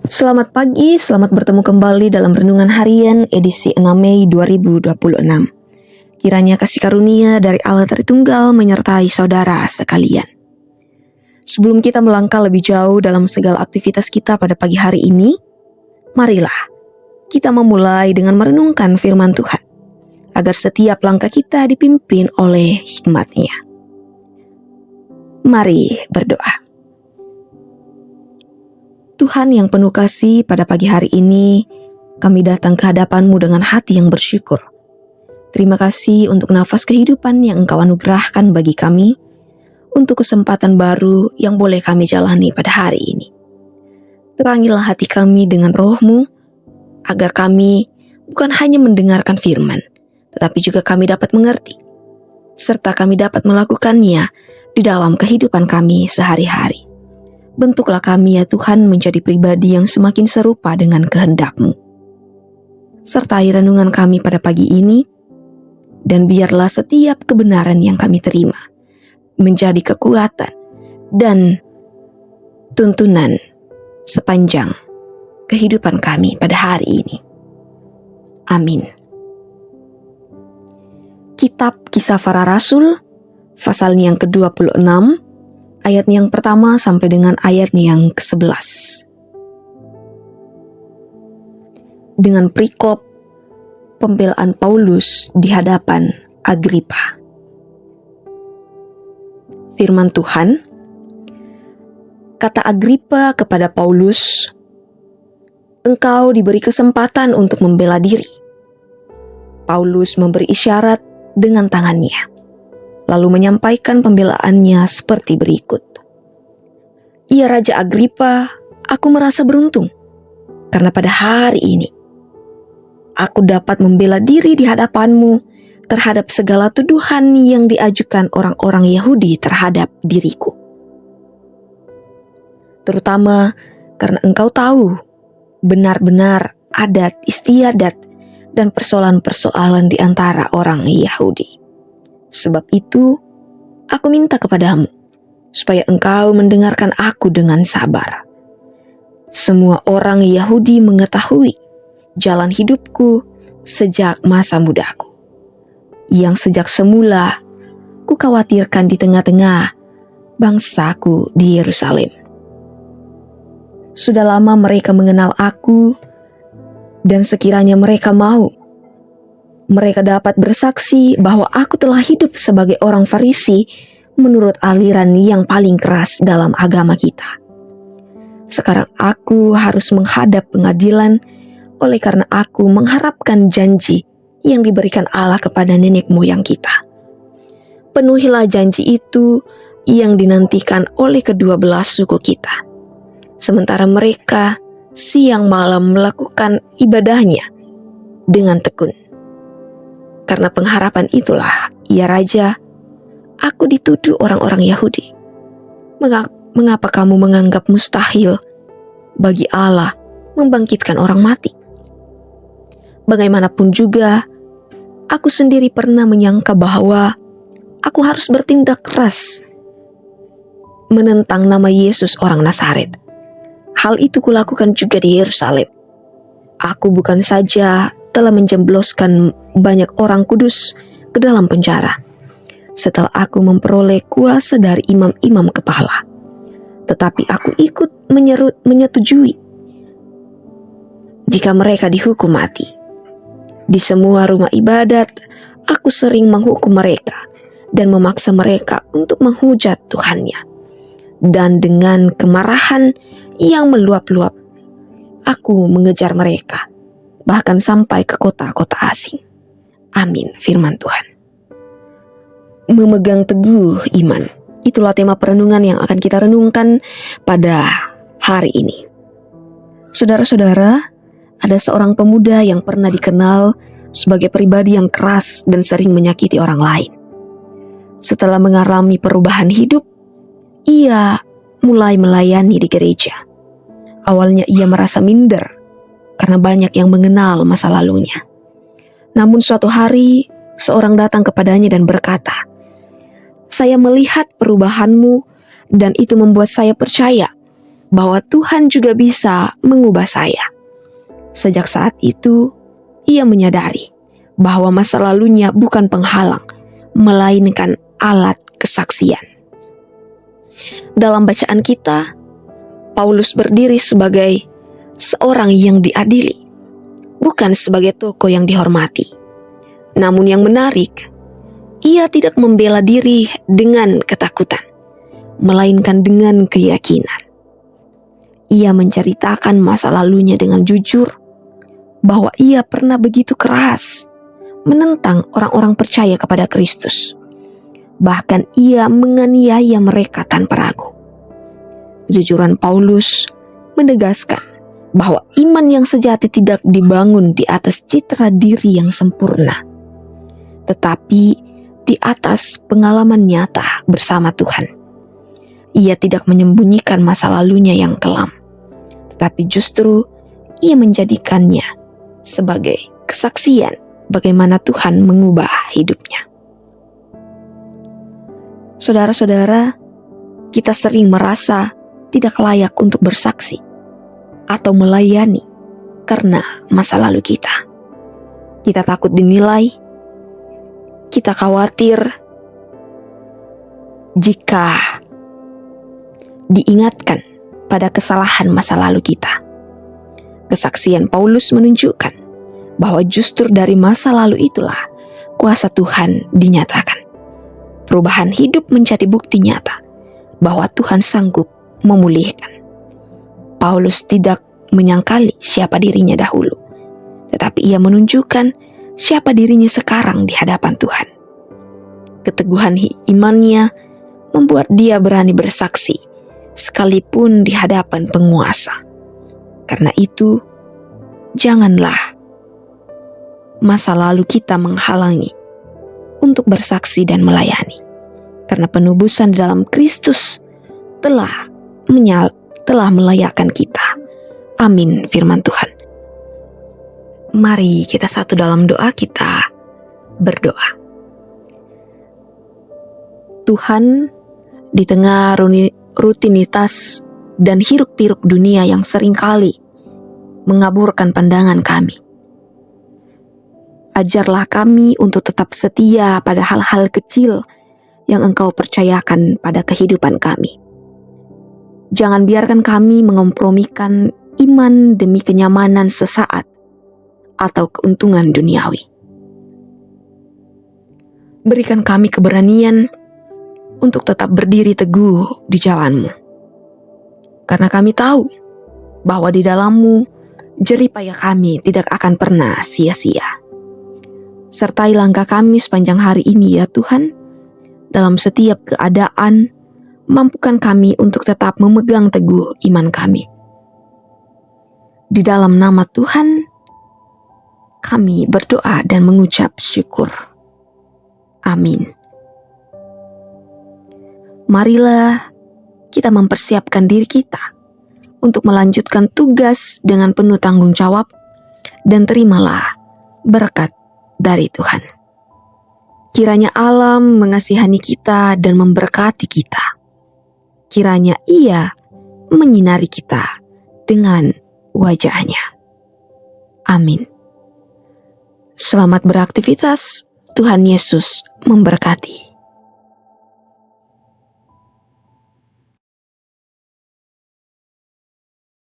Selamat pagi, selamat bertemu kembali dalam Renungan Harian edisi 6 Mei 2026. Kiranya kasih karunia dari Allah Tritunggal menyertai saudara sekalian. Sebelum kita melangkah lebih jauh dalam segala aktivitas kita pada pagi hari ini, marilah kita memulai dengan merenungkan firman Tuhan, agar setiap langkah kita dipimpin oleh hikmat-Nya. Mari berdoa. Tuhan yang penuh kasih, pada pagi hari ini kami datang ke hadapan-Mu dengan hati yang bersyukur. Terima kasih untuk nafas kehidupan yang Engkau anugerahkan bagi kami, untuk kesempatan baru yang boleh kami jalani pada hari ini. Terangilah hati kami dengan Roh-Mu, agar kami bukan hanya mendengarkan firman, tetapi juga kami dapat mengerti, serta kami dapat melakukannya di dalam kehidupan kami sehari-hari. Bentuklah kami ya Tuhan menjadi pribadi yang semakin serupa dengan kehendak-Mu. Sertai renungan kami pada pagi ini, dan biarlah setiap kebenaran yang kami terima menjadi kekuatan dan tuntunan sepanjang kehidupan kami pada hari ini. Amin. Kitab Kisah Para Rasul, pasal yang ke-26, ayat yang pertama sampai dengan ayat yang ke-11. Dengan perikop pembelaan Paulus di hadapan Agripa. Firman Tuhan, kata Agripa kepada Paulus, "Engkau diberi kesempatan untuk membela diri." Paulus memberi isyarat dengan tangannya, lalu menyampaikan pembelaannya seperti berikut. "Ya Raja Agripa, aku merasa beruntung, karena pada hari ini aku dapat membela diri di hadapanmu terhadap segala tuduhan yang diajukan orang-orang Yahudi terhadap diriku. Terutama karena engkau tahu benar-benar adat istiadat dan persoalan-persoalan di antara orang Yahudi. Sebab itu, aku minta kepadamu, supaya engkau mendengarkan aku dengan sabar. Semua orang Yahudi mengetahui jalan hidupku sejak masa mudaku, yang sejak semula ku khawatirkan di tengah-tengah bangsaku di Yerusalem. Sudah lama mereka mengenal aku, dan sekiranya mereka mau, mereka dapat bersaksi bahwa aku telah hidup sebagai orang Farisi menurut aliran yang paling keras dalam agama kita. Sekarang aku harus menghadap pengadilan oleh karena aku mengharapkan janji yang diberikan Allah kepada nenek moyang kita. Penuhilah janji itu yang dinantikan oleh kedua belah suku kita. Sementara mereka siang malam melakukan ibadahnya dengan tekun. Karena pengharapan itulah, ya Raja, aku dituduh orang-orang Yahudi. Mengapa kamu menganggap mustahil bagi Allah membangkitkan orang mati? Bagaimanapun juga, aku sendiri pernah menyangka bahwa aku harus bertindak keras menentang nama Yesus orang Nazaret. Hal itu kulakukan juga di Yerusalem. Aku bukan saja telah menjembloskan banyak orang kudus ke dalam penjara setelah aku memperoleh kuasa dari imam-imam kepala, tetapi aku ikut menyetujui jika mereka dihukum mati. Di semua rumah ibadat, aku sering menghukum mereka dan memaksa mereka untuk menghujat Tuhannya. Dan dengan kemarahan yang meluap-luap, aku mengejar mereka, bahkan sampai ke kota-kota asing. Amin, firman Tuhan. Memegang teguh iman, itulah tema perenungan yang akan kita renungkan pada hari ini. Saudara-saudara, ada seorang pemuda yang pernah dikenal sebagai pribadi yang keras dan sering menyakiti orang lain. Setelah mengalami perubahan hidup, ia mulai melayani di gereja. Awalnya ia merasa minder karena banyak yang mengenal masa lalunya. Namun suatu hari, seorang datang kepadanya dan berkata, "Saya melihat perubahanmu dan itu membuat saya percaya bahwa Tuhan juga bisa mengubah saya. Sejak saat itu, ia menyadari bahwa masa lalunya bukan penghalang, melainkan alat kesaksian. Dalam bacaan kita, Paulus berdiri sebagai seorang yang diadili, bukan sebagai tokoh yang dihormati. Namun yang menarik, ia tidak membela diri dengan ketakutan, melainkan dengan keyakinan. Ia menceritakan masa lalunya dengan jujur, bahwa ia pernah begitu keras menentang orang-orang percaya kepada Kristus. Bahkan ia menganiaya mereka tanpa ragu. Kejujuran Paulus menegaskan bahwa iman yang sejati tidak dibangun di atas citra diri yang sempurna, tetapi di atas pengalaman nyata bersama Tuhan. Ia tidak menyembunyikan masa lalunya yang kelam, tetapi justru ia menjadikannya sebagai kesaksian bagaimana Tuhan mengubah hidupnya. Saudara-saudara, kita sering merasa tidak layak untuk bersaksi atau melayani karena masa lalu kita. Kita takut dinilai, kita khawatir jika diingatkan pada kesalahan masa lalu kita. Kesaksian Paulus menunjukkan bahwa justru dari masa lalu itulah kuasa Tuhan dinyatakan. Perubahan hidup menjadi bukti nyata bahwa Tuhan sanggup memulihkan. Paulus tidak menyangkali siapa dirinya dahulu, tetapi ia menunjukkan siapa dirinya sekarang di hadapan Tuhan. Keteguhan imannya membuat dia berani bersaksi sekalipun di hadapan penguasa. Karena itu, janganlah masa lalu kita menghalangi untuk bersaksi dan melayani. Karena penebusan di dalam Kristus telah melayakkan kita. Amin, firman Tuhan. Mari kita satu dalam doa kita berdoa. Tuhan, di tengah rutinitas dan hiruk-pikuk dunia yang seringkali mengaburkan pandangan kami, ajarlah kami untuk tetap setia pada hal-hal kecil yang Engkau percayakan pada kehidupan kami. Jangan biarkan kami mengompromikan iman demi kenyamanan sesaat atau keuntungan duniawi. Berikan kami keberanian untuk tetap berdiri teguh di jalan-Mu. Karena kami tahu bahwa di dalam-Mu jerih payah kami tidak akan pernah sia-sia. Sertai langkah kami sepanjang hari ini ya Tuhan. Dalam setiap keadaan, mampukan kami untuk tetap memegang teguh iman kami. Di dalam nama Tuhan, kami berdoa dan mengucap syukur. Amin. Marilah kita mempersiapkan diri kita untuk melanjutkan tugas dengan penuh tanggung jawab, dan terimalah berkat dari Tuhan. Kiranya alam mengasihani kita dan memberkati kita. Kiranya Ia menyinari kita dengan wajah-Nya. Amin. Selamat beraktivitas. Tuhan Yesus memberkati.